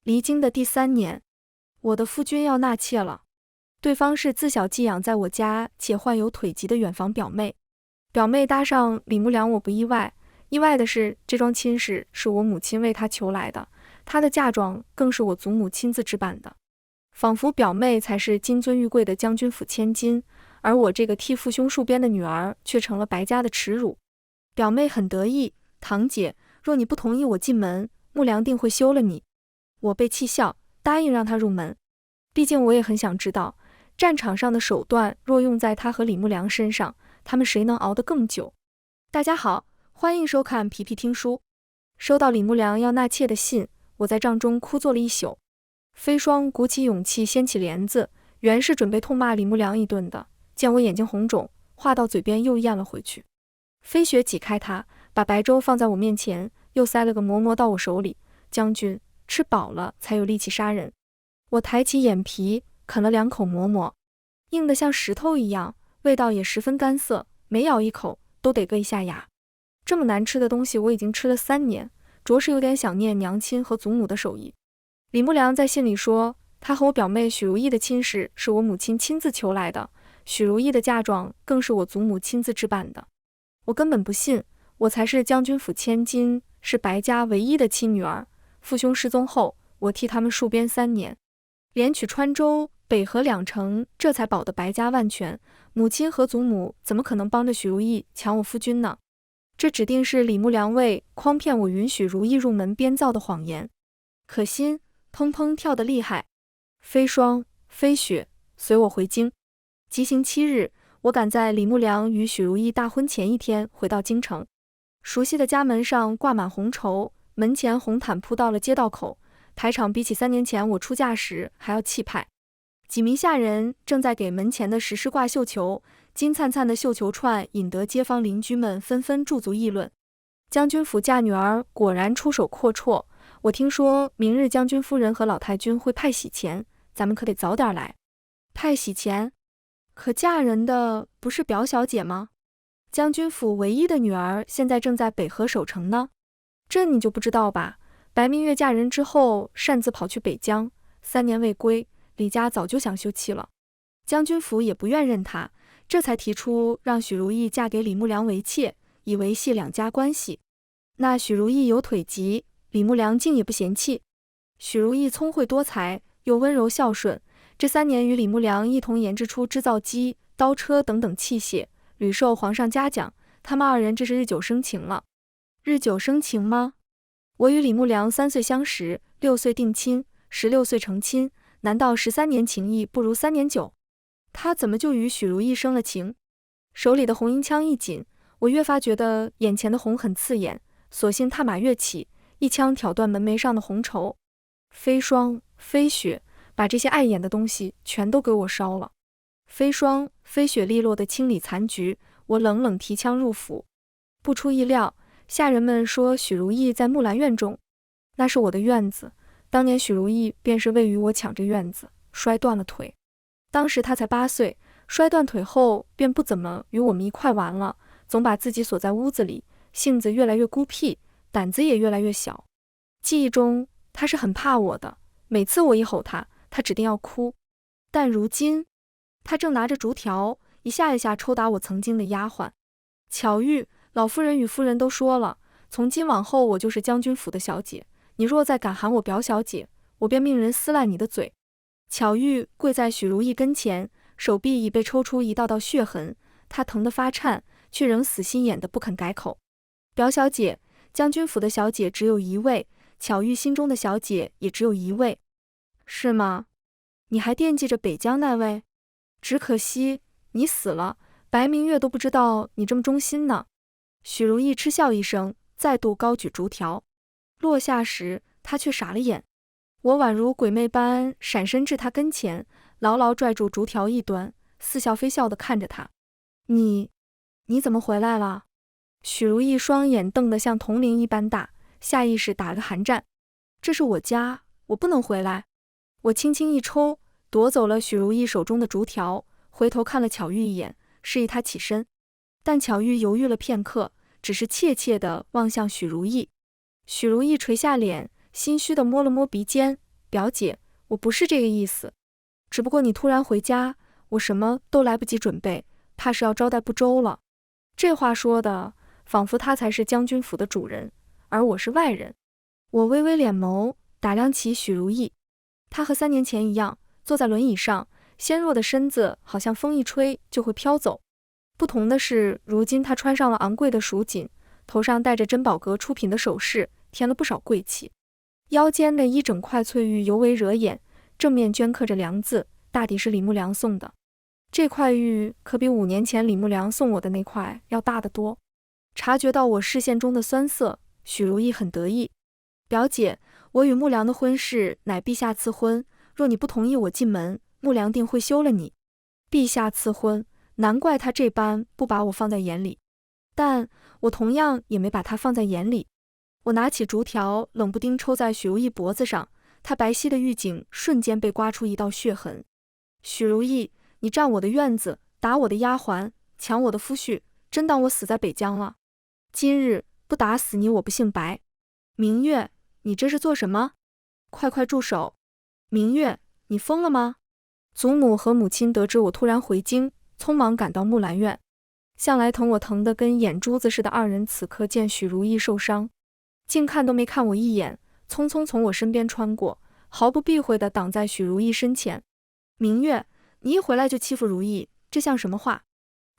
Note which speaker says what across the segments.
Speaker 1: 离京的第3年，我的夫君要纳妾了。对方是自小寄养在我家且患有腿疾的远房表妹。表妹搭上李木良我不意外，意外的是这桩亲事是我母亲为她求来的，她的嫁妆更是我祖母亲自置办的。仿佛表妹才是金尊玉贵的将军府千金，而我这个替父兄戍边的女儿却成了白家的耻辱。表妹很得意，堂姐，若你不同意我进门，木良定会休了你。我被气笑，答应让她入门。毕竟我也很想知道，战场上的手段若用在她和李木良身上，他们谁能熬得更久？大家好，欢迎收看皮皮听书。收到李木良要纳妾的信，我在帐中哭坐了一宿。飞霜鼓起勇气掀起帘子，原是准备痛骂李木良一顿的，见我眼睛红肿，话到嘴边又咽了回去。飞雪挤开他，把白粥放在我面前，又塞了个馍馍到我手里。将军，吃饱了才有力气杀人。我抬起眼皮啃了2口馍馍，硬得像石头一样，味道也十分干涩，每咬一口都得硌一下牙。这么难吃的东西我已经吃了3年，着实有点想念娘亲和祖母的手艺。李木良在信里说，他和我表妹许如意的亲事是我母亲亲自求来的，许如意的嫁妆更是我祖母亲自置办的。我根本不信，我才是将军府千金，是白家唯一的亲女儿。父兄失踪后，我替他们戍边3年，连取川州、北河2城，这才保得白家万全。母亲和祖母怎么可能帮着许如意抢我夫君呢？这指定是李木良为诓骗我允许如意入门编造的谎言。可心砰砰跳得厉害。飞霜、飞雪，随我回京。即行7日，我赶在李木良与许如意大婚前一天回到京城。熟悉的家门上挂满红绸，门前红毯铺到了街道口，排场比起3年前我出嫁时还要气派。几名下人正在给门前的石狮挂绣球，金灿灿的绣球串引得街坊邻居们纷纷驻足议论。将军府嫁女儿果然出手阔绰，我听说明日将军夫人和老太君会派喜钱，咱们可得早点来。派喜钱？可嫁人的不是表小姐吗？将军府唯一的女儿现在正在北河守城呢。这你就不知道吧？白明月嫁人之后擅自跑去北疆，3年未归，李家早就想休妻了。将军府也不愿认她，这才提出让许如意嫁给李木良为妾，以维系2家关系。那许如意有腿疾，李木良竟也不嫌弃。许如意聪慧多才，又温柔孝顺，这3年与李木良一同研制出织造机、刀车等等器械，屡受皇上嘉奖。他们2人这是日久生情了。日久生情吗？我与李木良3岁相识，6岁定亲，16岁成亲，难道13年情谊不如3年久？他怎么就与许如意生了情？手里的红缨枪一紧，我越发觉得眼前的红很刺眼，索性踏马跃起，一枪挑断门楣上的红绸。飞霜、飞雪，把这些碍眼的东西全都给我烧了。飞霜、飞雪利落的清理残局，我冷冷提枪入府。不出意料，下人们说许如意在木兰院中，那是我的院子。当年许如意便是为与我抢这院子，摔断了腿。当时她才8岁，摔断腿后便不怎么与我们一块玩了，总把自己锁在屋子里，性子越来越孤僻，胆子也越来越小。记忆中她是很怕我的，每次我一吼她，她指定要哭。但如今，她正拿着竹条，一下一下抽打我曾经的丫鬟。巧遇，老夫人与夫人都说了，从今往后我就是将军府的小姐，你若再敢喊我表小姐，我便命人撕烂你的嘴。巧遇跪在许如意跟前，手臂已被抽出一道道血痕，她疼得发颤，却仍死心眼的不肯改口。表小姐，将军府的小姐只有1位，巧遇心中的小姐也只有1位。是吗？你还惦记着北疆那位？只可惜你死了，白明月都不知道你这么忠心呢。许如意嗤笑一声，再度高举竹条，落下时她却傻了眼。我宛如鬼魅般闪身至她跟前，牢牢拽住竹条一端，似笑非笑地看着她。你怎么回来了？许如意双眼瞪得像铜铃一般大，下意识打了个寒战。这是我家，我不能回来。我轻轻一抽，夺走了许如意手中的竹条，回头看了巧玉一眼，示意她起身。但巧玉犹豫了片刻，只是怯怯地望向许如意。许如意垂下脸，心虚地摸了摸鼻尖，表姐，我不是这个意思，只不过你突然回家，我什么都来不及准备，怕是要招待不周了。这话说的，仿佛他才是将军府的主人，而我是外人。我微微敛眸，打量起许如意，她和3年前一样，坐在轮椅上，纤弱的身子好像风一吹就会飘走。不同的是，如今她穿上了昂贵的蜀锦，头上戴着珍宝阁出品的首饰，添了不少贵气。腰间的一整块翠玉尤为惹眼，正面镌刻着良字，大抵是李牧良送的。这块玉可比5年前李牧良送我的那块要大得多。察觉到我视线中的酸涩，许如意很得意。表姐，我与牧良的婚事乃陛下赐婚，若你不同意我进门，牧良定会休了你。陛下赐婚，难怪他这般不把我放在眼里。但我同样也没把他放在眼里。我拿起竹条，冷不丁抽在许如意脖子上，她白皙的玉颈瞬间被刮出一道血痕。许如意，你占我的院子，打我的丫鬟，抢我的夫婿，真当我死在北疆了？今日不打死你，我不姓白。明月，你这是做什么？快快住手！明月，你疯了吗？祖母和母亲得知我突然回京，匆忙赶到木兰院。向来疼我疼得跟眼珠子似的二人，此刻见许如意受伤，竟看都没看我一眼，匆匆从我身边穿过，毫不避讳地挡在许如意身前。明月，你一回来就欺负如意，这像什么话？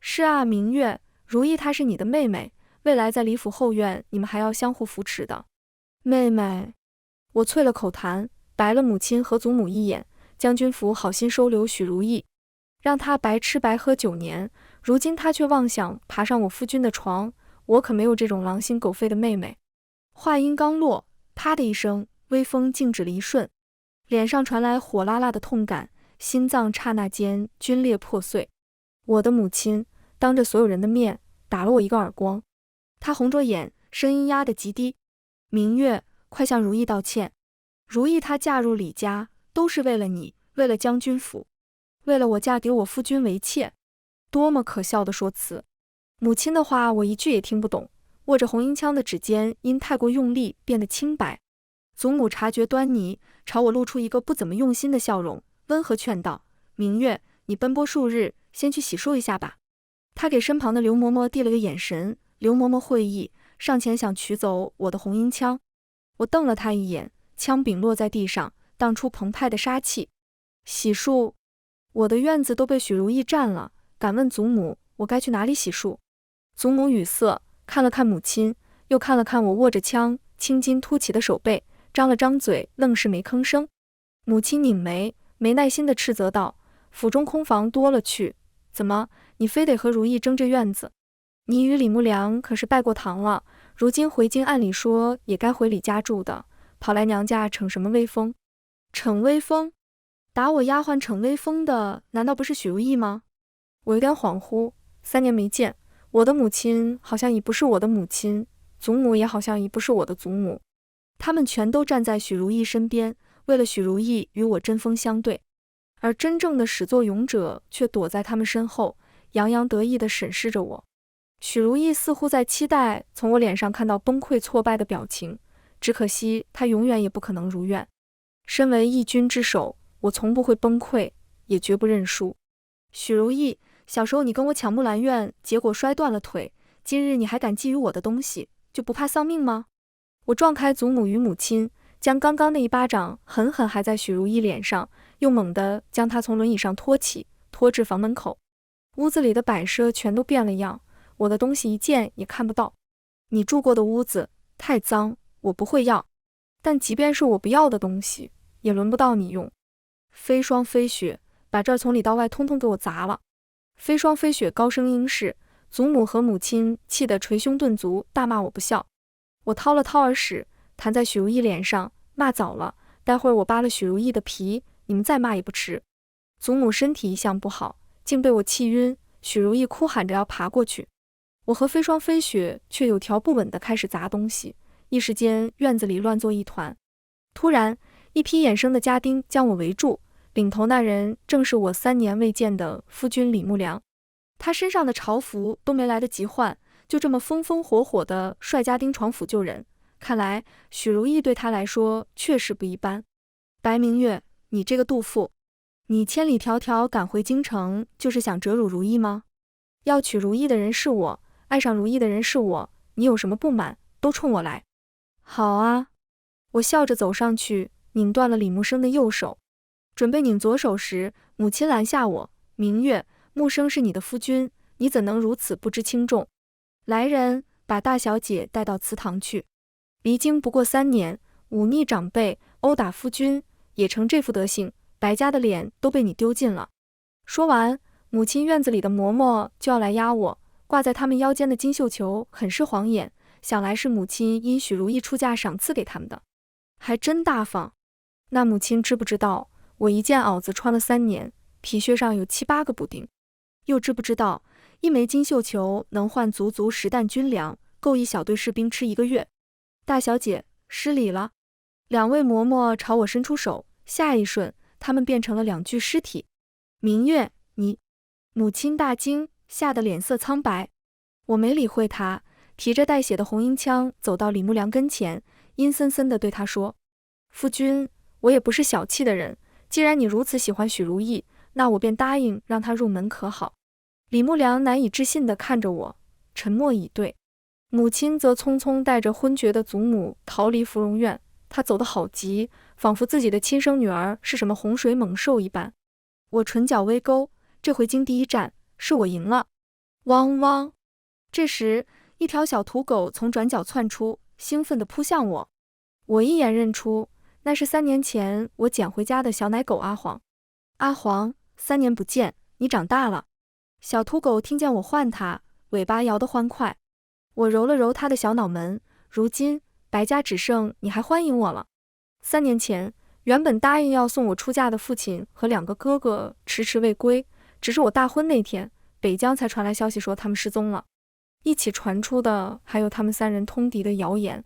Speaker 1: 是啊，明月，如意她是你的妹妹，未来在李府后院，你们还要相互扶持的。妹妹，我啐了口痰，白了母亲和祖母一眼。将军府好心收留许如意，让她白吃白喝9年，如今她却妄想爬上我夫君的床，我可没有这种狼心狗肺的妹妹。话音刚落，啪的一声，微风静止了一瞬，脸上传来火辣辣的痛感，心脏刹那间皲裂破碎。我的母亲当着所有人的面打了我一个耳光，她红着眼，声音压得极低：明月，快向如意道歉。如意她嫁入李家，都是为了你，为了将军府，为了我嫁给我夫君为妾。多么可笑的说辞！母亲的话我一句也听不懂，握着红缨枪的指尖因太过用力变得清白。祖母察觉端倪，朝我露出一个不怎么用心的笑容，温和劝道：明月，你奔波数日，先去洗漱一下吧。她给身旁的刘嬷嬷递了个眼神，刘嬷嬷会意，上前想取走我的红缨枪。我瞪了她一眼，枪柄落在地上，荡出澎湃的杀气。洗漱？我的院子都被许如意占了，敢问祖母，我该去哪里洗漱？祖母语塞，看了看母亲，又看了看我握着枪青筋凸起的手背，张了张嘴，愣是没吭声。母亲拧眉，没耐心地斥责道：府中空房多了去，怎么你非得和如意争这院子？你与李牧良可是拜过堂了，如今回京按理说也该回李家住的，跑来娘家逞什么威风？逞威风？打我丫鬟逞威风的难道不是许如意吗？我有点恍惚，3年没见，我的母亲好像已不是我的母亲，祖母也好像已不是我的祖母，他们全都站在许如意身边，为了许如意与我针锋相对，而真正的始作俑者却躲在他们身后，洋洋得意地审视着我。许如意似乎在期待从我脸上看到崩溃挫败的表情，只可惜她永远也不可能如愿。身为一军之首，我从不会崩溃，也绝不认输。许如意，小时候你跟我抢木兰院，结果摔断了腿，今日你还敢觊觎我的东西，就不怕丧命吗？我撞开祖母与母亲，将刚刚那一巴掌狠狠挨在许如意脸上，又猛地将她从轮椅上拖起，拖至房门口。屋子里的摆设全都变了样，我的东西一件也看不到。你住过的屋子太脏，我不会要，但即便是我不要的东西，也轮不到你用。飞霜飞雪，把这儿从里到外通通给我砸了。飞霜飞雪高声应是，祖母和母亲气得捶胸顿足，大骂我不孝。我掏了掏耳屎，弹在许如意脸上，骂早了，待会儿我扒了许如意的皮，你们再骂也不迟。祖母身体一向不好，竟被我气晕，许如意哭喊着要爬过去。我和飞霜飞雪却有条不紊地开始砸东西，一时间院子里乱作一团。突然，一批衍生的家丁将我围住，领头那人正是我3年未见的夫君李牧良。他身上的朝服都没来得及换，就这么风风火火地率家丁闯府救人，看来许如意对他来说确实不一般。白明月，你这个妒妇，你千里迢迢赶回京城，就是想折辱如意吗？要娶如意的人是我，爱上如意的人是我，你有什么不满，都冲我来。好啊，我笑着走上去，拧断了李木生的右手。准备拧左手时，母亲拦下我，明月，木生是你的夫君，你怎能如此不知轻重？来人，把大小姐带到祠堂去。离京不过3年，忤逆长辈，殴打夫君，也成这副德行，白家的脸都被你丢尽了。说完，母亲院子里的嬷嬷就要来压我，挂在他们腰间的金绣球很是晃眼，想来是母亲因许如意出嫁赏赐给他们的，还真大方。那母亲知不知道，我一件袄子穿了3年，皮靴上有7、8个补丁？又知不知道，一枚金绣球能换足10担军粮，够一小队士兵吃1个月？大小姐，失礼了。2位嬷嬷朝我伸出手，下一瞬，他们变成了2具尸体。明月，你……母亲大惊，吓得脸色苍白。我没理会她，提着带血的红缨枪走到李木良跟前，阴森森地对他说：“夫君，我也不是小气的人，既然你如此喜欢许如意，那我便答应让她入门，可好？”李木良难以置信地看着我，沉默以对。母亲则匆匆带着昏厥的祖母逃离芙蓉院，她走得好急，仿佛自己的亲生女儿是什么洪水猛兽一般。我唇角微勾，这回京第一战是我赢了。汪汪！这时，一条小土狗从转角窜出，兴奋地扑向我。我一眼认出，那是3年前我捡回家的小奶狗阿黄。阿黄，3年不见，你长大了。小土狗听见我唤它，尾巴摇得欢快。我揉了揉它的小脑门，如今白家只剩你还欢迎我了。3年前，原本答应要送我出嫁的父亲和2个哥哥迟迟未归，只是我大婚那天，北疆才传来消息说他们失踪了。一起传出的还有他们3人通敌的谣言。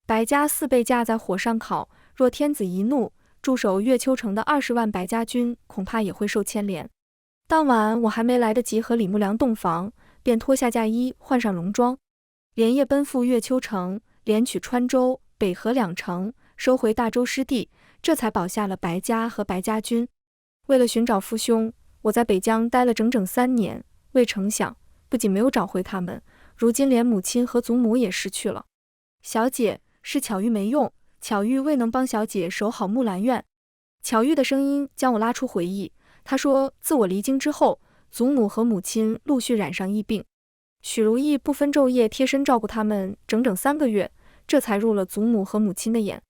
Speaker 1: 白家4被架在火上烤，若天子一怒，驻守越秋城的20万白家军恐怕也会受牵连。当晚我还没来得及和李木良洞房，便脱下嫁衣，换上戎装，连夜奔赴越秋城，连取川州、北河2城，收回大州失地，这才保下了白家和白家军。为了寻找父兄，我在北疆待了整整3年，未成想，不仅没有找回他们，如今连母亲和祖母也失去了。小姐，是巧玉没用，巧玉未能帮小姐守好木兰院。巧玉的声音将我拉出回忆，她说自我离京之后，祖母和母亲陆续染上疫病，许如意不分昼夜贴身照顾他们整整3个月，这才入了祖母和母亲的眼。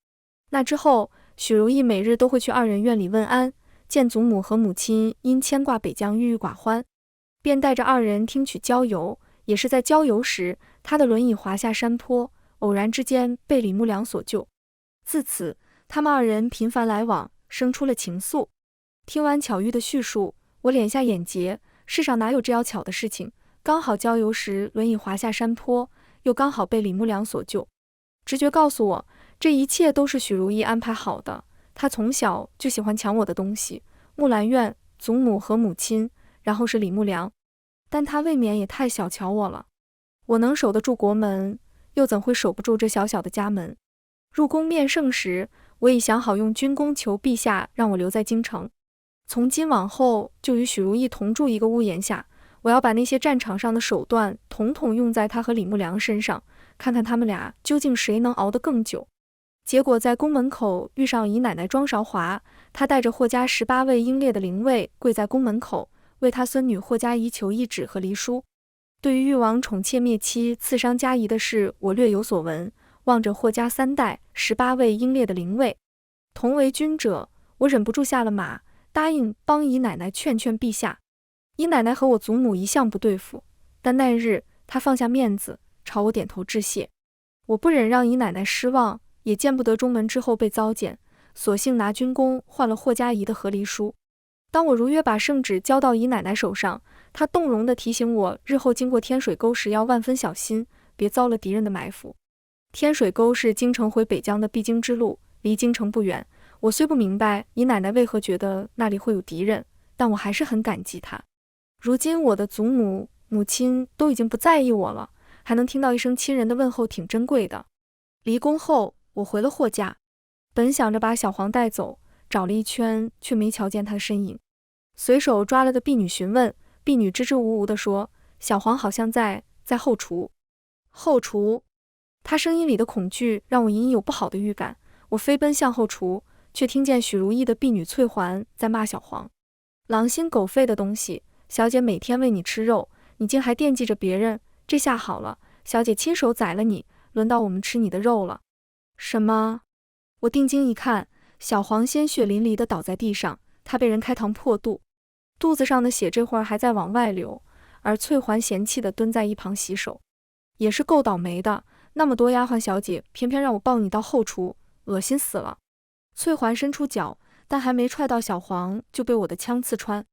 Speaker 1: 那之后，许如意每日都会去2人院里问安，见祖母和母亲因牵挂北疆郁郁寡欢，便带着2人听取郊游。也是在郊游时，他的轮椅滑下山坡，偶然之间被李木良所救。自此，他们2人频繁来往，生出了情愫。听完巧玉的叙述，我敛下眼睫，世上哪有这样巧的事情？刚好郊游时轮椅滑下山坡，又刚好被李木良所救。直觉告诉我，这一切都是许如意安排好的。她从小就喜欢抢我的东西，木兰院、祖母和母亲，然后是李木良。但她未免也太小瞧我了。我能守得住国门，又怎会守不住这小小的家门？入宫面圣时，我已想好用军功求陛下让我留在京城。从今往后，就与许如意同住一个屋檐下。我要把那些战场上的手段统统用在他和李木良身上，看看他们俩究竟谁能熬得更久。结果在宫门口遇上姨奶奶庄韶华，她带着霍家18位英烈的灵卫跪在宫门口，为他孙女霍家宜求懿旨和离书。对于誉王宠妾灭妻、刺伤家宜的事，我略有所闻。望着霍家3代18位英烈的灵卫，同为君者，我忍不住下了马，答应帮姨奶奶劝劝陛下。姨奶奶和我祖母一向不对付，但那日她放下面子，朝我点头致谢。我不忍让姨奶奶失望，也见不得中门之后被糟践，索性拿军功换了霍家宜的和离书。当我如约把圣旨交到姨奶奶手上，她动容地提醒我，日后经过天水沟时要万分小心，别遭了敌人的埋伏。天水沟是京城回北疆的必经之路，离京城不远。我虽不明白姨奶奶为何觉得那里会有敌人，但我还是很感激她。如今我的祖母、母亲都已经不在意我了，还能听到一声亲人的问候，挺珍贵的。离宫后，我回了霍家，本想着把小黄带走，找了一圈，却没瞧见他的身影。随手抓了个婢女询问，婢女支支吾吾地说：“小黄好像在后厨。”后厨？他声音里的恐惧让我隐隐有不好的预感。我飞奔向后厨，却听见许如意的婢女翠环在骂小黄：“狼心狗肺的东西！小姐每天喂你吃肉，你竟还惦记着别人。这下好了，小姐亲手宰了你，轮到我们吃你的肉了。”什么？我定睛一看，小黄鲜血淋漓地倒在地上，他被人开膛破肚，肚子上的血这会儿还在往外流，而翠环嫌弃地蹲在一旁洗手。也是够倒霉的，那么多丫鬟小姐，偏偏让我抱你到后厨，恶心死了。翠环伸出脚，但还没踹到小黄，就被我的枪刺穿。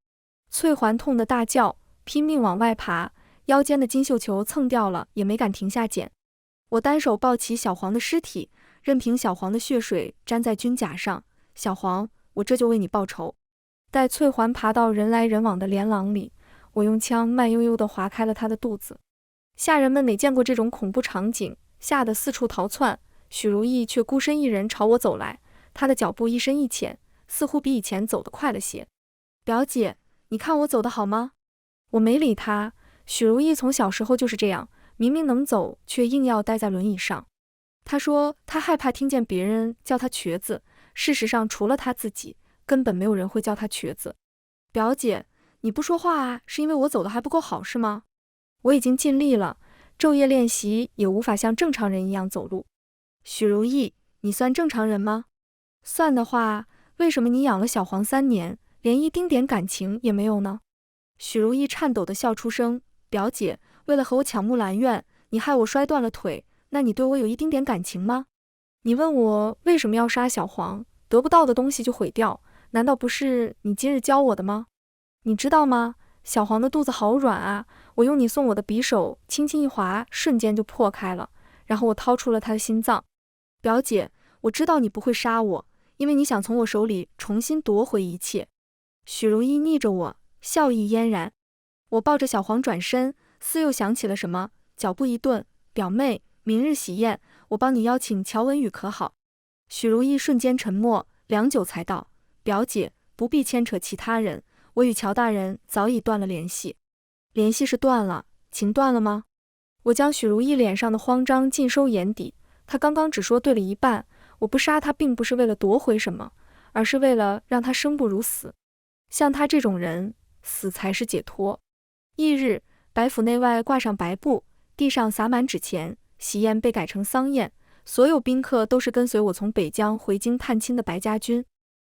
Speaker 1: 翠环痛得大叫，拼命往外爬，腰间的金绣球蹭掉了，也没敢停下捡。我单手抱起小黄的尸体，任凭小黄的血水沾在军甲上。小黄，我这就为你报仇。待翠环爬到人来人往的连廊里，我用枪慢悠悠地划开了她的肚子。下人们没见过这种恐怖场景，吓得四处逃窜。许如意却孤身一人朝我走来，她的脚步一深一浅，似乎比以前走得快了些。表姐，你看我走得好吗？我没理她。许如意从小时候就是这样，明明能走，却硬要待在轮椅上。她说她害怕听见别人叫她瘸子，事实上除了她自己，根本没有人会叫她瘸子。表姐，你不说话啊，是因为我走得还不够好是吗？我已经尽力了，昼夜练习也无法像正常人一样走路。许如意，你算正常人吗？算的话，为什么你养了小黄3年，连一丁点感情也没有呢？许如意颤抖地笑出声，表姐，为了和我抢木兰院，你害我摔断了腿，那你对我有一丁点感情吗？你问我为什么要杀小黄，得不到的东西就毁掉，难道不是你今日教我的吗？你知道吗？小黄的肚子好软啊，我用你送我的匕首轻轻一划，瞬间就破开了，然后我掏出了他的心脏。表姐，我知道你不会杀我，因为你想从我手里重新夺回一切。许如意逆着我，笑意嫣然。我抱着小黄转身，似又想起了什么，脚步一顿，表妹，明日喜宴，我帮你邀请乔文宇可好？许如意瞬间沉默，良久才道：表姐，不必牵扯其他人，我与乔大人早已断了联系。联系是断了，情断了吗？我将许如意脸上的慌张尽收眼底，她刚刚只说对了一半，我不杀她并不是为了夺回什么，而是为了让她生不如死。像她这种人，死才是解脱。翌日，白府内外挂上白布，地上洒满纸钱，喜宴被改成丧宴，所有宾客都是跟随我从北疆回京探亲的白家军。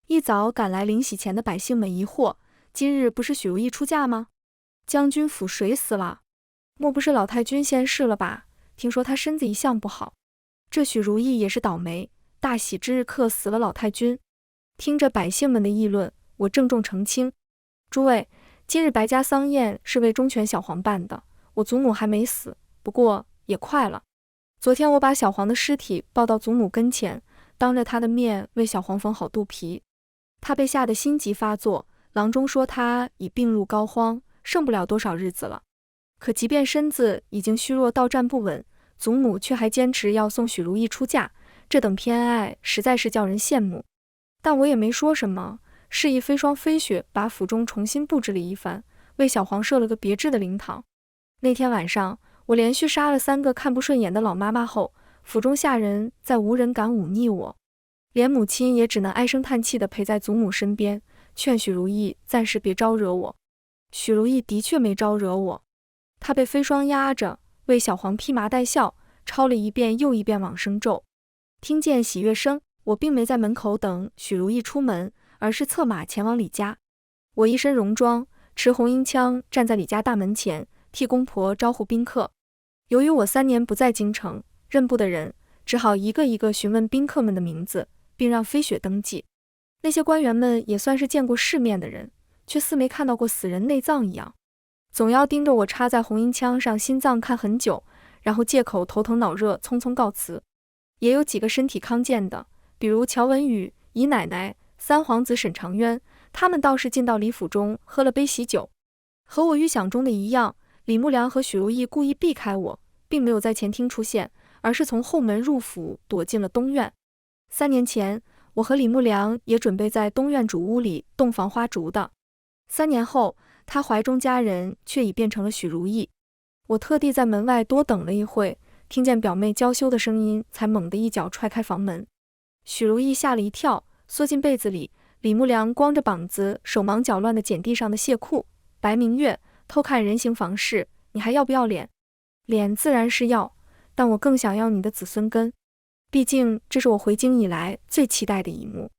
Speaker 1: 一早赶来领喜前的百姓们疑惑，今日不是许如意出嫁吗？将军府谁死了？莫不是老太君先逝了吧？听说她身子一向不好。这许如意也是倒霉，大喜之日克死了老太君。听着百姓们的议论，我郑重澄清：诸位，今日白家丧宴是为忠犬小黄办的，我祖母还没死，不过也快了。昨天我把小黄的尸体抱到祖母跟前，当着她的面为小黄缝好肚皮。她被吓得心急发作，郎中说她已病入膏肓，剩不了多少日子了。可即便身子已经虚弱到站不稳，祖母却还坚持要送许如意出嫁，这等偏爱实在是叫人羡慕。但我也没说什么，示意飞霜飞雪把府中重新布置了一番，为小黄设了个别致的灵堂。那天晚上，我连续杀了3个看不顺眼的老妈妈后，府中下人再无人敢忤逆我，连母亲也只能唉声叹气地陪在祖母身边，劝许如意暂时别招惹我。许如意的确没招惹我，她被飞霜压着，为小黄披麻戴孝，抄了一遍又一遍往生咒。听见喜悦声，我并没在门口等许如意出门，而是策马前往李家。我一身戎装，持红缨枪站在李家大门前，替公婆招呼宾客。由于我3年不在京城，认不得人，只好一个一个询问宾客们的名字，并让飞雪登记。那些官员们也算是见过世面的人，却似没看到过死人内脏一样，总要盯着我插在红缨枪上心脏看很久，然后借口头疼脑热匆匆告辞。也有几个身体康健的，比如乔文宇、姨奶奶、三皇子沈长渊，他们倒是进到李府中喝了杯喜酒。和我预想中的一样，李木良和许如意故意避开我，并没有在前厅出现，而是从后门入府躲进了东院。3年前，我和李木良也准备在东院主屋里洞房花烛的。3年后，他怀中佳人却已变成了许如意。我特地在门外多等了一会，听见表妹娇羞的声音，才猛地一脚踹开房门。许如意吓了一跳，缩进被子里。李木良光着膀子，手忙脚乱地捡地上的亵裤。白明月，偷看人行房事，你还要不要脸？脸自然是要，但我更想要你的子孙根。毕竟这是我回京以来最期待的一幕。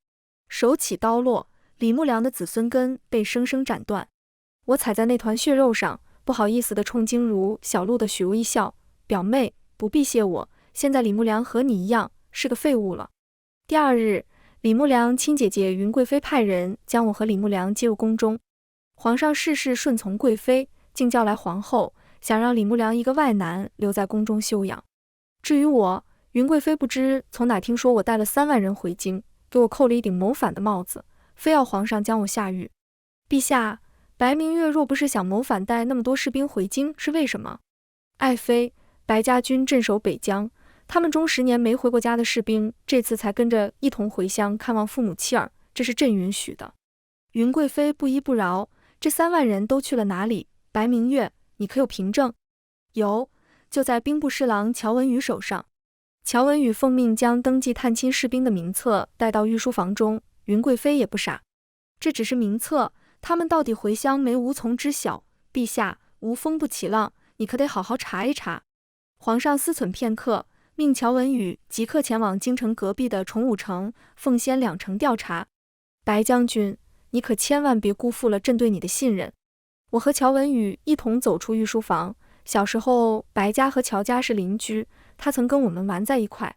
Speaker 1: 手起刀落，李木良的子孙根被生生斩断。我踩在那团血肉上，不好意思地冲惊如小鹿的许如意笑：“表妹，不必谢我，现在李木良和你一样是个废物了。”第2日，李木良亲姐姐云贵妃派人将我和李木良接入宫中。皇上事事顺从贵妃，竟叫来皇后，想让李木良一个外男留在宫中休养。至于我，云贵妃不知从哪听说我带了3万人回京，给我扣了一顶谋反的帽子，非要皇上将我下狱。陛下，白明月若不是想谋反带那么多士兵回京，是为什么？爱妃，白家军镇守北疆，他们中10年没回过家的士兵，这次才跟着一同回乡看望父母妻儿，这是朕允许的。云贵妃不依不饶，这3万人都去了哪里？白明月，你可有凭证？有，就在兵部侍郎乔文宇手上。乔文宇奉命将登记探亲士兵的名册带到御书房中，云贵妃也不傻，这只是名册，他们到底回乡没无从知晓。陛下，无风不起浪，你可得好好查一查。皇上思忖片刻，命乔文宇即刻前往京城隔壁的崇武城、奉先2城调查。白将军，你可千万别辜负了朕对你的信任。我和乔文宇一同走出御书房。小时候，白家和乔家是邻居，他曾跟我们玩在一块。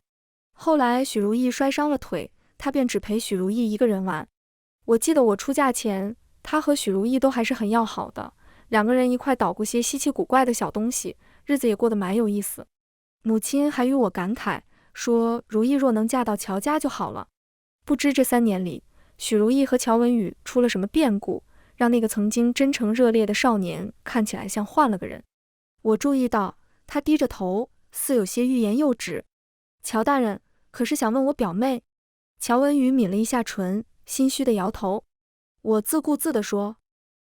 Speaker 1: 后来许如意摔伤了腿，他便只陪许如意一个人玩。我记得我出嫁前，他和许如意都还是很要好的，2个人一块捣鼓些稀奇古怪的小东西，日子也过得蛮有意思。母亲还与我感慨说，如意若能嫁到乔家就好了。不知这3年里，许如意和乔文宇出了什么变故，让那个曾经真诚热烈的少年看起来像换了个人。我注意到他低着头，似有些欲言又止。乔大人，可是想问我表妹？乔文宇抿了一下唇，心虚地摇头。我自顾自地说，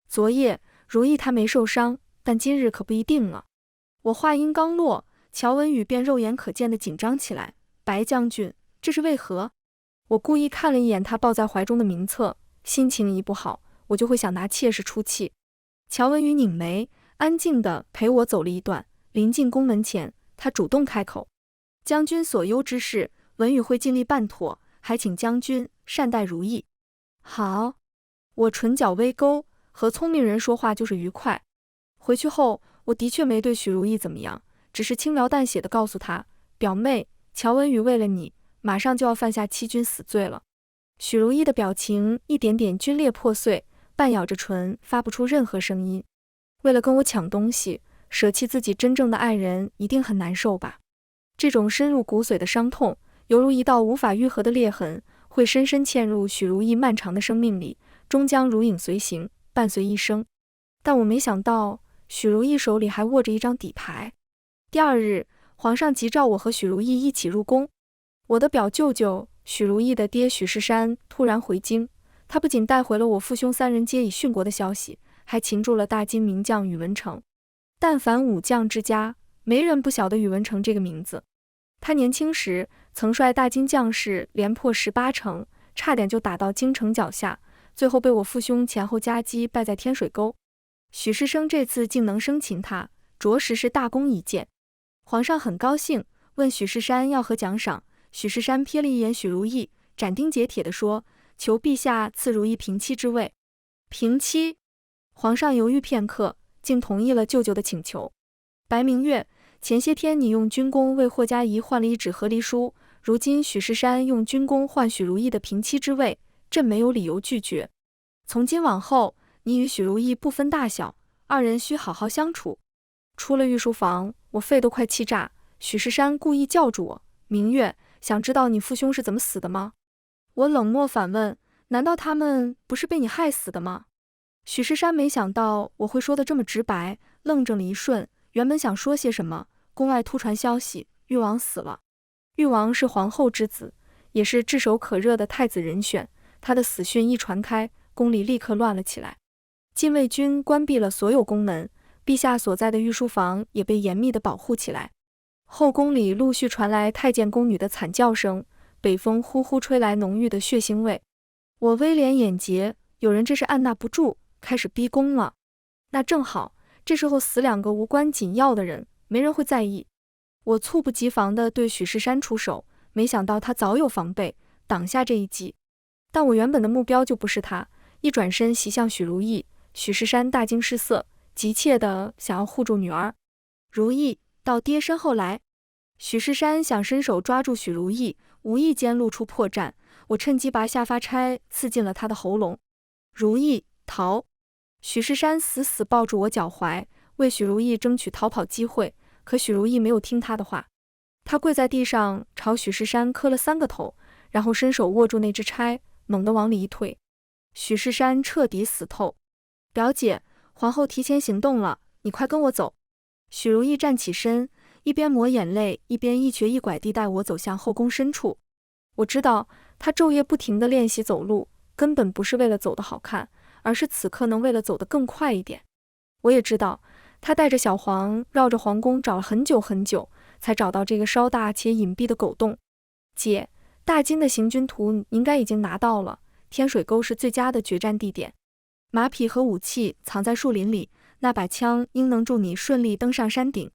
Speaker 1: 昨夜如意她没受伤，但今日可不一定了。我话音刚落，乔文宇便肉眼可见地紧张起来。白将军，这是为何？我故意看了一眼他抱在怀中的名册，心情一不好，我就会想拿妾室出气。乔文宇拧眉，安静地陪我走了一段，临近宫门前，他主动开口：“将军所忧之事，文宇会尽力办妥，还请将军善待如意。”好，我唇角微勾，和聪明人说话就是愉快。回去后，我的确没对许如意怎么样，只是轻描淡写地告诉他：“表妹，乔文宇为了你，马上就要犯下欺君死罪了。”许如意的表情一点点皲裂破碎，半咬着唇，发不出任何声音。为了跟我抢东西，舍弃自己真正的爱人，一定很难受吧？这种深入骨髓的伤痛，犹如一道无法愈合的裂痕，会深深嵌入许如意漫长的生命里，终将如影随形，伴随一生。但我没想到，许如意手里还握着一张底牌。第2日，皇上急召我和许如意一起入宫。我的表舅舅许如意的爹许世山突然回京，他不仅带回了我父兄3人皆已殉国的消息，还擒住了大金名将宇文成。但凡武将之家，没人不晓得宇文成这个名字。他年轻时曾率大金将士连破18城，差点就打到京城脚下，最后被我父兄前后夹击，败在天水沟。许世生这次竟能生擒他，着实是大功一件。皇上很高兴，问许世山要何奖赏。许世山瞥了一眼许如意，斩钉截铁地说：“求陛下赐如意平妻之位。”平妻？皇上犹豫片刻，竟同意了舅舅的请求。白明月，前些天你用军功为霍家仪换了一纸和离书，如今许世山用军功换许如意的平妻之位，朕没有理由拒绝。从今往后，你与许如意不分大小，2人需好好相处。出了御书房，我肺都快气炸。许世山故意叫住我：“明月，想知道你父兄是怎么死的吗？”我冷漠反问：“难道他们不是被你害死的吗？”许世山没想到我会说得这么直白，愣怔了一瞬，原本想说些什么，宫外突传消息，誉王死了。誉王是皇后之子，也是炙手可热的太子人选。他的死讯一传开，宫里立刻乱了起来。禁卫军关闭了所有宫门，陛下所在的御书房也被严密地保护起来。后宫里陆续传来太监宫女的惨叫声，北风呼呼吹来浓郁的血腥味。我微敛眼睫，有人这是按捺不住，开始逼宫了。那正好，这时候死2个无关紧要的人，没人会在意。我猝不及防地对许世山出手，没想到他早有防备，挡下这一击。但我原本的目标就不是他，一转身袭向许如意。许世山大惊失色，急切地想要护住女儿。如意，到爹身后来。许世山想伸手抓住许如意，无意间露出破绽，我趁机拔下发钗刺进了他的喉咙。如意，逃！许世山死死抱住我脚踝，为许如意争取逃跑机会，可许如意没有听他的话。他跪在地上，朝许世山磕了3个头，然后伸手握住那支钗，猛地往里一推。许世山彻底死透。表姐，皇后提前行动了，你快跟我走。许如意站起身，一边抹眼泪，一边一瘸一拐地带我走向后宫深处。我知道她昼夜不停地练习走路，根本不是为了走得好看，而是此刻能为了走得更快一点。我也知道她带着小黄绕着皇宫找了很久很久，才找到这个稍大且隐蔽的狗洞。姐，大金的行军图你应该已经拿到了，天水沟是最佳的决战地点。马匹和武器藏在树林里，那把枪应能助你顺利登上山顶。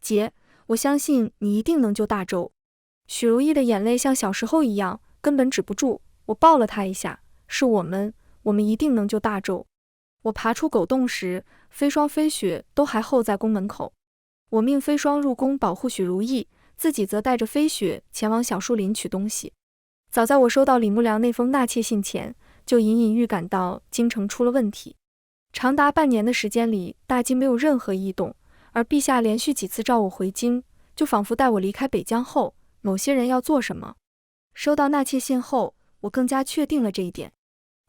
Speaker 1: 姐，我相信你一定能救大周。许如意的眼泪像小时候一样，根本止不住。我抱了她一下，是我们一定能救大周。我爬出狗洞时，飞霜飞雪都还候在宫门口。我命飞霜入宫保护许如意，自己则带着飞雪前往小树林取东西。早在我收到李牧良那封纳妾信前，就隐隐预感到京城出了问题。长达半年的时间里，大金没有任何异动，而陛下连续几次召我回京，就仿佛带我离开北疆后，某些人要做什么。收到纳妾信后，我更加确定了这一点。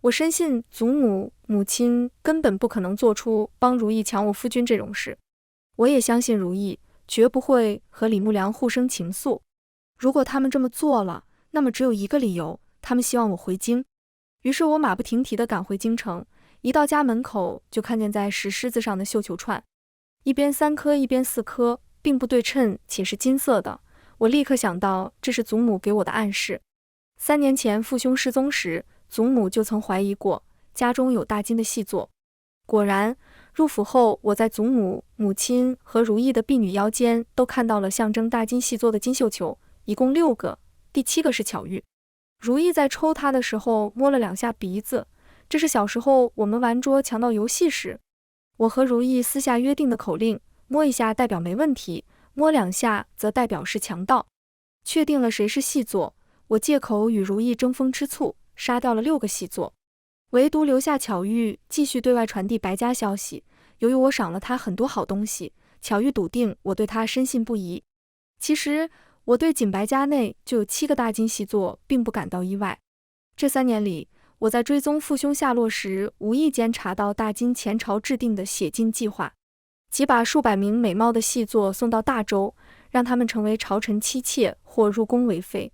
Speaker 1: 我深信祖母、母亲根本不可能做出帮如意抢我夫君这种事。我也相信如意绝不会和李牧良互生情愫。如果他们这么做了，那么只有一个理由，他们希望我回京。于是我马不停蹄地赶回京城，一到家门口就看见在石狮子上的绣球串，一边3颗一边4颗，并不对称且是金色的。我立刻想到这是祖母给我的暗示。3年前父兄失踪时，祖母就曾怀疑过家中有大金的细作。果然，入府后我在祖母、母亲和如意的婢女腰间都看到了象征大金细作的金绣球，一共6个，第7个是巧玉。如意在抽它的时候摸了2下鼻子，这是小时候我们玩捉强盗游戏时，我和如意私下约定的口令，摸1下代表没问题，摸2下则代表是强盗。确定了谁是细作，我借口与如意争风吃醋，杀掉了6个细作，唯独留下巧玉继续对外传递白家消息。由于我赏了他很多好东西，巧玉笃定我对他深信不疑。其实我对锦白家内就有7个大金细作并不感到意外。这3年里，我在追踪父兄下落时，无意间查到大金前朝制定的血禁计划，即把数百名美貌的细作送到大周，让他们成为朝臣妻妾或入宫为妃，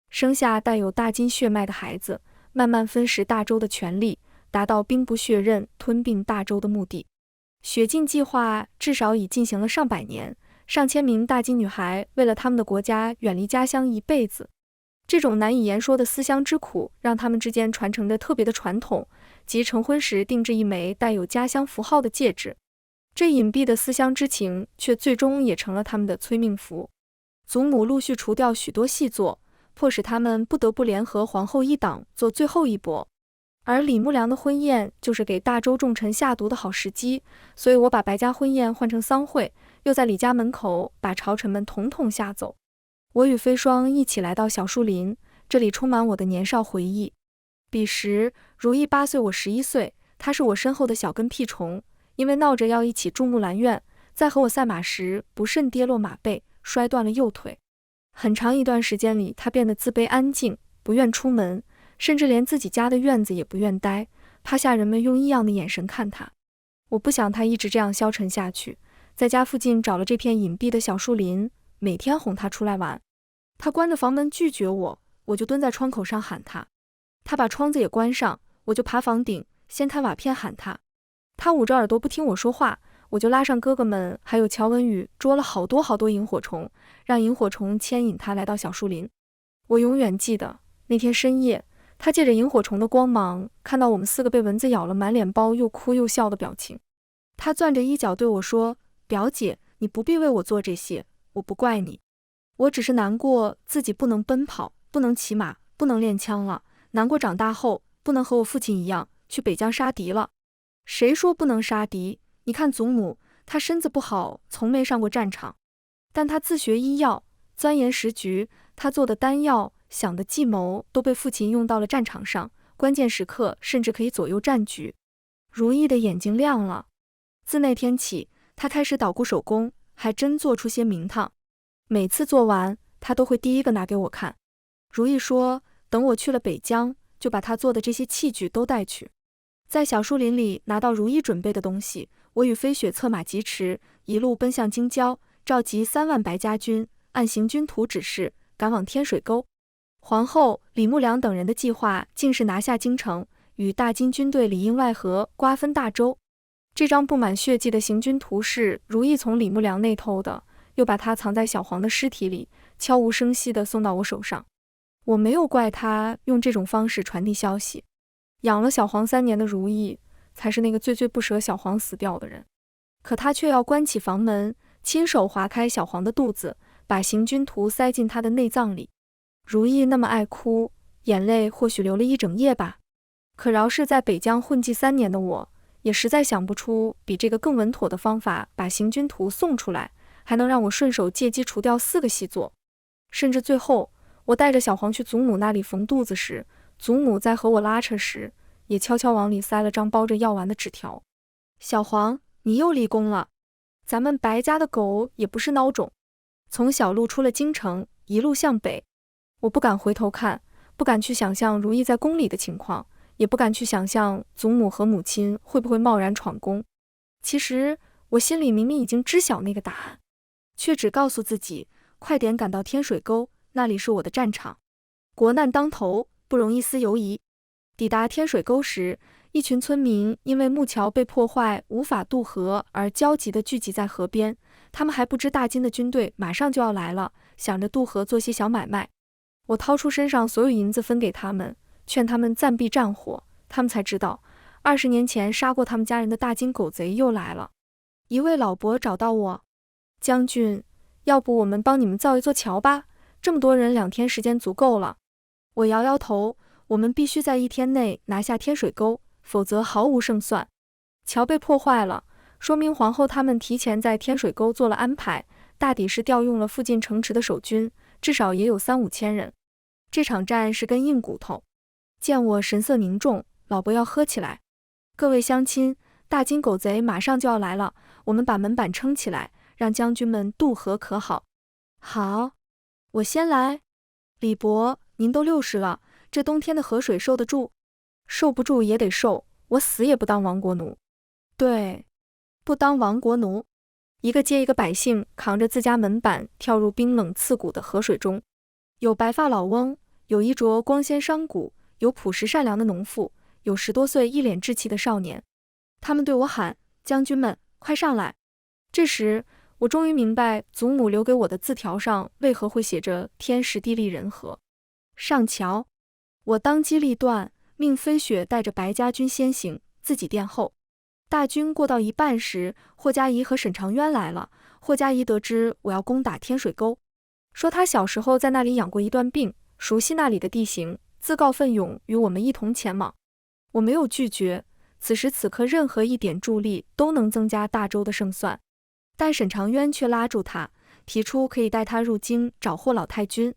Speaker 1: 生下带有大金血脉的孩子，慢慢分食大周的权力，达到兵不血刃吞并大周的目的。血禁计划至少已进行了上百年，上千名大金女孩为了他们的国家远离家乡一辈子。这种难以言说的思乡之苦，让他们之间传承着特别的传统，即成婚时定制一枚带有家乡符号的戒指。这隐蔽的思乡之情，却最终也成了他们的催命符。祖母陆续除掉许多细作，迫使他们不得不联合皇后一党做最后一搏。而李牧良的婚宴就是给大周重臣下毒的好时机，所以我把白家婚宴换成丧会，又在李家门口把朝臣们统统吓走。我与飞霜一起来到小树林，这里充满我的年少回忆。彼时如意8岁，我11岁，她是我身后的小跟屁虫，因为闹着要一起住木兰院，在和我赛马时不慎跌落马背，摔断了右腿。很长一段时间里，她变得自卑安静，不愿出门，甚至连自己家的院子也不愿待，怕下人们用异样的眼神看她。我不想她一直这样消沉下去，在家附近找了这片隐蔽的小树林，每天哄她出来玩。她关着房门拒绝我我就蹲在窗口上喊他。他把窗子也关上，我就爬房顶，掀开瓦片喊他。他捂着耳朵不听我说话，我就拉上哥哥们还有乔文宇捉了好多萤火虫，让萤火虫牵引他来到小树林。我永远记得那天深夜，他借着萤火虫的光芒，看到我们4个被蚊子咬了满脸包又哭又笑的表情。他攥着衣角对我说，表姐，你不必为我做这些，我不怪你。我只是难过自己不能奔跑，不能骑马，不能练枪了，难过长大后不能和我父亲一样去北疆杀敌了。谁说不能杀敌？你看祖母，她身子不好，从没上过战场，但她自学医药，钻研时局，她做的丹药，想的计谋都被父亲用到了战场上，关键时刻甚至可以左右战局。如意的眼睛亮了，自那天起，她开始捣鼓手工，还真做出些名堂。每次做完，她都会第一个拿给我看。如意说，等我去了北疆，就把她做的这些器具都带去。在小树林里拿到如意准备的东西，我与飞雪策马疾驰，一路奔向京郊，召集3万白家军，按行军图指示赶往天水沟。皇后李牧良等人的计划竟是拿下京城，与大金军队里应外合，瓜分大州。这张布满血迹的行军图是如意从李牧良那偷的，又把它藏在小黄的尸体里，悄无声息地送到我手上。我没有怪他用这种方式传递消息。养了小黄3年的如意，才是那个最不舍小黄死掉的人。可他却要关起房门，亲手划开小黄的肚子，把行军图塞进他的内脏里。如意那么爱哭，眼泪或许流了一整夜吧。可饶是在北疆混迹3年的我，也实在想不出比这个更稳妥的方法，把行军图送出来，还能让我顺手借机除掉4个细作。甚至最后，我带着小黄去祖母那里缝肚子时，祖母在和我拉扯时，也悄悄往里塞了张包着药丸的纸条。小黄，你又立功了。咱们白家的狗也不是孬种。从小路出了京城，一路向北。我不敢回头看，不敢去想象如意在宫里的情况，也不敢去想象祖母和母亲会不会贸然闯宫。其实我心里明明已经知晓那个答案，却只告诉自己快点赶到天水沟，那里是我的战场。国难当头，不容一丝犹疑。抵达天水沟时，一群村民因为木桥被破坏，无法渡河而焦急地聚集在河边。他们还不知大金的军队马上就要来了，想着渡河做些小买卖。我掏出身上所有银子分给他们，劝他们暂避战火。他们才知道，20年前杀过他们家人的大金狗贼又来了。一位老伯找到我，将军，要不我们帮你们造一座桥吧？这么多人，2天时间足够了。我摇摇头，我们必须在1天内拿下天水沟，否则毫无胜算。桥被破坏了，说明皇后他们提前在天水沟做了安排，大抵是调用了附近城池的守军，至少也有3、5千人。这场战是根硬骨头。见我神色凝重，老伯要喝起来。各位乡亲，大金狗贼马上就要来了，我们把门板撑起来，让将军们渡河可好？好，我先来。李伯，您都60了，这冬天的河水受得住？受不住也得受，我死也不当亡国奴。对，不当亡国奴。一个接一个百姓扛着自家门板跳入冰冷刺骨的河水中，有白发老翁，有衣着光鲜商贾，有朴实善良的农妇，有10多岁一脸稚气的少年。他们对我喊：将军们，快上来！这时，我终于明白祖母留给我的字条上为何会写着天时地利人和。上桥！我当机立断，命飞雪带着白家军先行，自己殿后。大军过到一半时，霍家仪和沈长渊来了。霍家仪得知我要攻打天水沟，说他小时候在那里养过一段病，熟悉那里的地形，自告奋勇与我们一同前往。我没有拒绝，此时此刻任何一点助力都能增加大周的胜算。但沈长渊却拉住他，提出可以带他入京找霍老太君。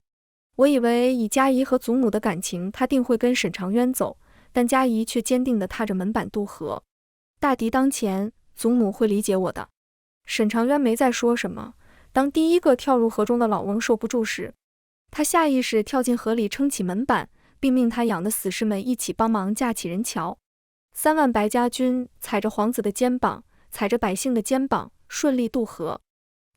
Speaker 1: 我以为以嘉仪和祖母的感情，他定会跟沈长渊走，但嘉仪却坚定地踏着门板渡河。大敌当前，祖母会理解我的。沈长渊没再说什么。当第一个跳入河中的老翁受不住时，他下意识跳进河里撑起门板，并命他养的死士们一起帮忙架起人桥。3万白家军踩着皇子的肩膀，踩着百姓的肩膀，顺利渡河。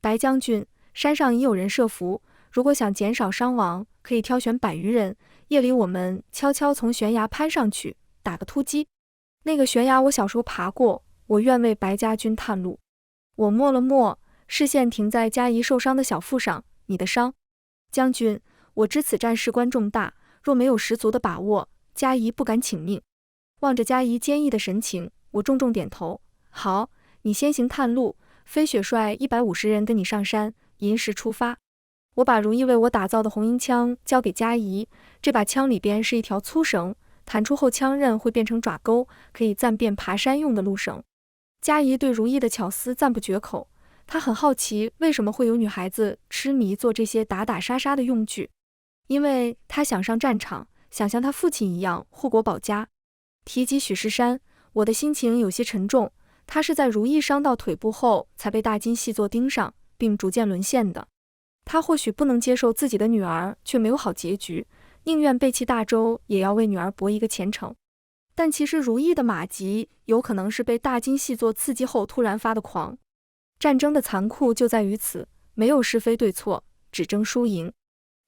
Speaker 1: 白将军，山上已有人设伏，如果想减少伤亡，可以挑选100余人，夜里我们悄悄从悬崖攀上去，打个突击。那个悬崖我小时候爬过，我愿为白家军探路。我默了默，视线停在嘉怡受伤的小腹上。你的伤？将军，我知此战事关重大，若没有十足的把握，嘉怡不敢请命。望着嘉怡坚毅的神情，我重重点头。好，你先行探路，飞雪率150人跟你上山，寅时出发。我把如意为我打造的红缨枪交给嘉怡，这把枪里边是一条粗绳，弹出后枪刃会变成爪钩，可以暂便爬山用的路绳。嘉怡对如意的巧思赞不绝口，她很好奇为什么会有女孩子痴迷做这些打打杀杀的用具，因为她想上战场，想像她父亲一样护国保家。提及许世山，我的心情有些沉重，他是在如意伤到腿部后才被大金细作盯上，并逐渐沦陷的。他或许不能接受自己的女儿却没有好结局，宁愿背弃大周也要为女儿搏一个前程。但其实如意的马疾有可能是被大金细作刺激后突然发的狂。战争的残酷就在于此，没有是非对错，只争输赢。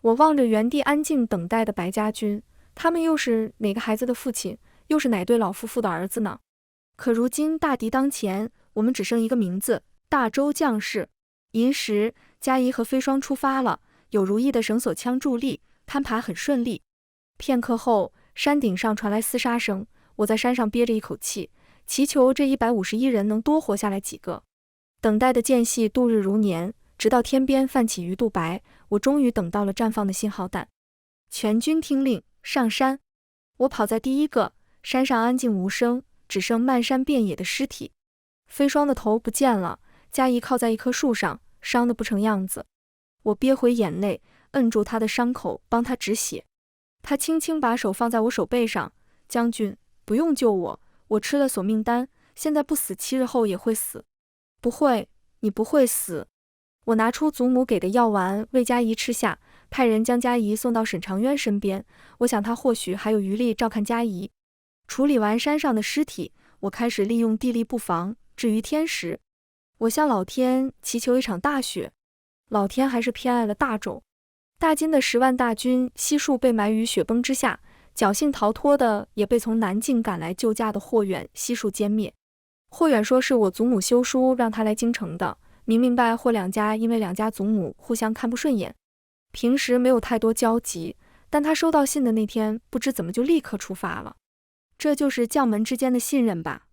Speaker 1: 我望着原地安静等待的白家军，他们又是哪个孩子的父亲，又是哪对老夫妇的儿子呢？可如今大敌当前，我们只剩一个名字，大周将士。寅时，嘉怡和飞霜出发了，有如意的绳索枪助力，攀爬很顺利。片刻后，山顶上传来厮杀声，我在山上憋着一口气，祈求这151人能多活下来几个。等待的间隙度日如年，直到天边泛起鱼肚白，我终于等到了绽放的信号弹。全军听令，上山。我跑在第一个，山上安静无声，只剩漫山遍野的尸体。飞霜的头不见了，嘉怡靠在一棵树上，伤得不成样子。我憋回眼泪，摁住他的伤口，帮他止血。他轻轻把手放在我手背上，将军，不用救我，我吃了索命丹，现在不死7日后也会死。不会，你不会死。我拿出祖母给的药丸为嘉怡吃下，派人将嘉怡送到沈长渊身边，我想他或许还有余力照看嘉怡。处理完山上的尸体，我开始利用地利布防。至于天时，我向老天祈求一场大雪，老天还是偏爱了大周。大金的10万大军悉数被埋于雪崩之下，侥幸逃脱的也被从南境赶来救驾的霍远悉数歼灭。霍远说是我祖母修书让他来京城的，明白霍两家因为两家祖母互相看不顺眼，平时没有太多交集，但他收到信的那天不知怎么就立刻出发了。这就是将门之间的信任吧。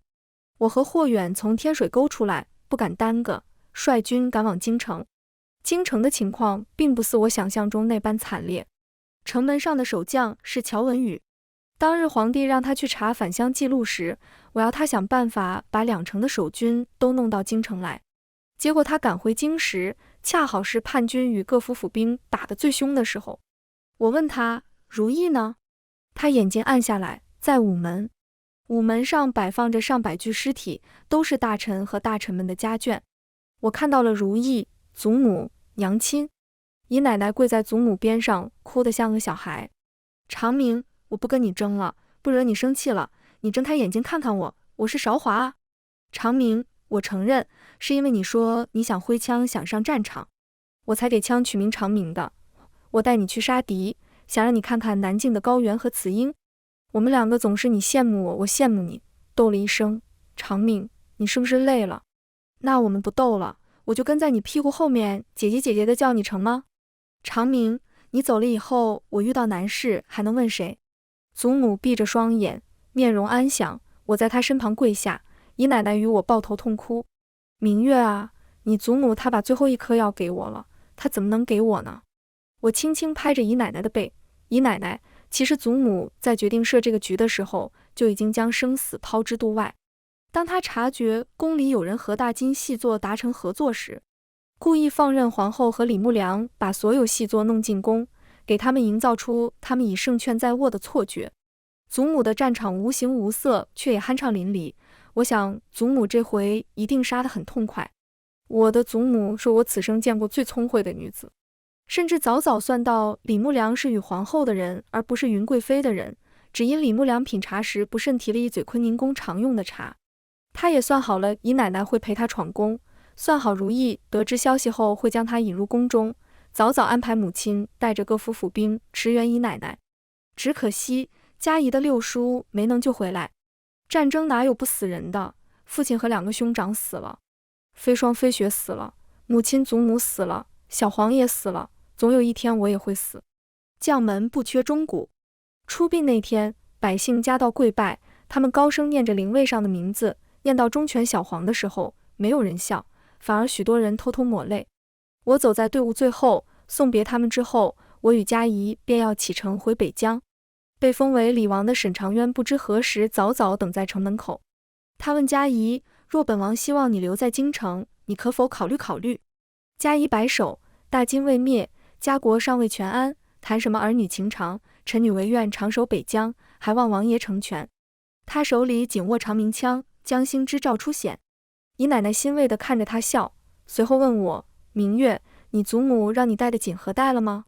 Speaker 1: 我和霍远从天水沟出来，不敢耽搁，率军赶往京城。京城的情况并不似我想象中那般惨烈。城门上的守将是乔文宇，当日皇帝让他去查返乡记录时，我要他想办法把2城的守军都弄到京城来。结果他赶回京时，恰好是叛军与各府府兵打得最凶的时候。我问他，如意呢？他眼睛暗下来，在午门。午门上摆放着上百具尸体，都是大臣和大臣们的家眷。我看到了如意、祖母、娘亲。姨奶奶跪在祖母边上，哭得像个小孩。长明，我不跟你争了，不惹你生气了，你睁开眼睛看看我，我是韶华啊。长明，我承认，是因为你说你想挥枪想上战场，我才给枪取名长明的。我带你去杀敌，想让你看看南境的高原和雌鹰。我们2个总是你羡慕我，我羡慕你，斗了一生。长命，你是不是累了？那我们不斗了，我就跟在你屁股后面，姐姐姐姐的叫你成吗？长明，你走了以后，我遇到难事还能问谁？祖母闭着双眼，面容安详，我在她身旁跪下，姨奶奶与我抱头痛哭。明月啊，你祖母她把最后一颗药给我了，她怎么能给我呢？我轻轻拍着姨奶奶的背，姨奶奶，其实祖母在决定设这个局的时候，就已经将生死抛之度外。当她察觉宫里有人和大金细作达成合作时，故意放任皇后和李牧良把所有细作弄进宫，给他们营造出他们已胜券在握的错觉。祖母的战场无形无色，却也酣畅淋漓。我想祖母这回一定杀得很痛快。我的祖母是我此生见过最聪慧的女子，甚至早早算到李牧良是与皇后的人，而不是云贵妃的人，只因李牧良品茶时不慎提了一嘴坤宁宫常用的茶。他也算好了姨奶奶会陪他闯宫，算好如意得知消息后会将他引入宫中，早早安排母亲带着各府府兵驰援姨奶奶。只可惜嘉仪的六叔没能救回来。战争哪有不死人的？父亲和2个兄长死了，飞霜飞雪死了，母亲祖母死了，小黄也死了，总有一天我也会死。将门不缺钟鼓。出殡那天，百姓夹道跪拜，他们高声念着灵位上的名字，念到忠犬小黄的时候，没有人笑，反而许多人偷偷抹泪。我走在队伍最后，送别他们之后，我与嘉仪便要启程回北疆。被封为李王的沈长渊不知何时早早等在城门口。他问嘉仪，若本王希望你留在京城，你可否考虑考虑？嘉仪摆手，大金未灭，家国尚未全安，谈什么儿女情长，臣女唯愿长守北疆，还望王爷成全。他手里紧握长鸣枪，将星之照出显。姨奶奶欣慰地看着他笑，随后问我，明月，你祖母让你带的锦盒带了吗？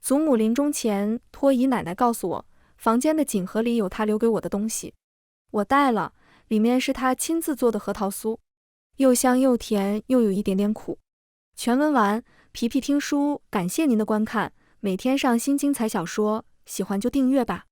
Speaker 1: 祖母临终前托姨奶奶告诉我，房间的锦盒里有她留给我的东西。我带了，里面是她亲自做的核桃酥，又香又甜，又有一点点苦。全文完，皮皮听书感谢您的观看，每天上新精彩小说，喜欢就订阅吧。